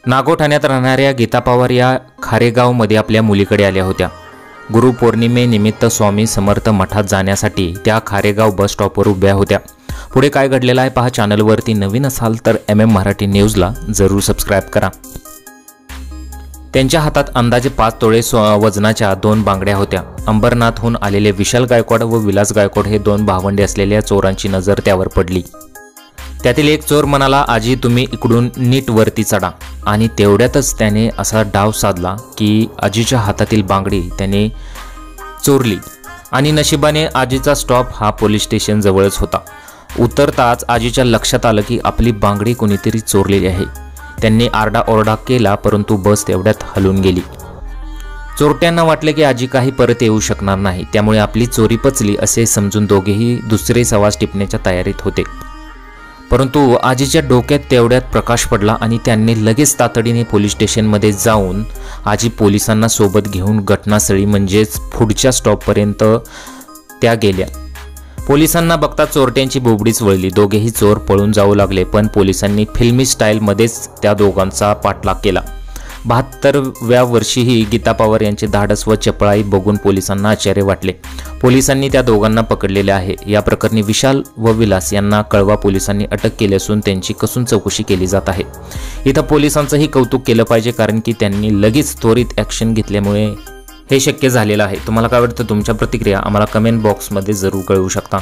नागोठाण्यात राहणाऱ्या गीता पवार या खारेगावमध्ये आपल्या मुलीकडे आल्या होत्या। गुरुपौर्णिमेनिमित्त स्वामी समर्थ मठात जाण्यासाठी त्या खारेगाव बस स्टॉपवर उभ्या होत्या। पुढे काय घडलेलं आहे पहा। चॅनलवरती नवीन असाल तर मराठी न्यूजला जरूर सबस्क्राइब करा। त्यांच्या हातात अंदाजे 5 तोळे वजनाच्या 2 बांगड्या होत्या। अंबरनाथहून आलेले विशाल गायकवाड व विलास गायकवाड हे 2 भावंडे असलेल्या चोरांची नजर त्यावर पडली। त्यातील एक चोर म्हणाला, आजी तुम्ही इकडून नीट वरती चढा, आणि तेवढ्यातच त्याने असा डाव साधला की आजीच्या हातातील बांगडी त्याने चोरली आणि नशिबाने आजीचा स्टॉप हा पोलीस स्टेशन जवळच होता। उतरताच आजीच्या लक्षात आलं की आपली बांगडी कोणीतरी चोरलेली आहे। त्यांनी आरडाओरडा केला परंतु बस तेवढ्यात हलून गेली। चोरट्यांना वाटले की आजी काही परत येऊ शकणार नाही, त्यामुळे आपली चोरी पचली असे समजून दोघेही दुसरे सवास टिपण्याच्या तयारीत होते। परंतु आजीच्या डोक्यात तेवढ्यात प्रकाश पडला आणि त्यांनी लगेच तातडीने पोलीस स्टेशनमध्ये जाऊन आजी पोलिसांना सोबत घेऊन घटनास्थळी म्हणजेच पुढच्या स्टॉपपर्यंत त्या गेल्या। पोलिसांना बघता चोरट्यांची बोबडीच वळली। दोघेही चोर पळून जाऊ लागले, पण पोलिसांनी फिल्मी स्टाईलमध्येच त्या दोघांचा पाठलाग केला। 72व्या वर्षीही गीता पवार यांचे धाडस व चपळाई बघून पोलिसांना आश्चर्य वाटले। पोलिसांनी त्या दोघांना पकडलेले आहे। या प्रकरणी विशाल व विलास यांना कळवा पोलिसांनी अटक केली असून त्यांची कसून चौकशी केली जात आहे। इथं पोलिसांचंही कौतुक केलं पाहिजे, कारण की त्यांनी लगेच त्वरित ॲक्शन घेतल्यामुळे हे शक्य झालेलं आहे। तुम्हाला काय वाटतं? तुमच्या प्रतिक्रिया आम्हाला कमेंट बॉक्समध्ये जरूर कळवू शकता।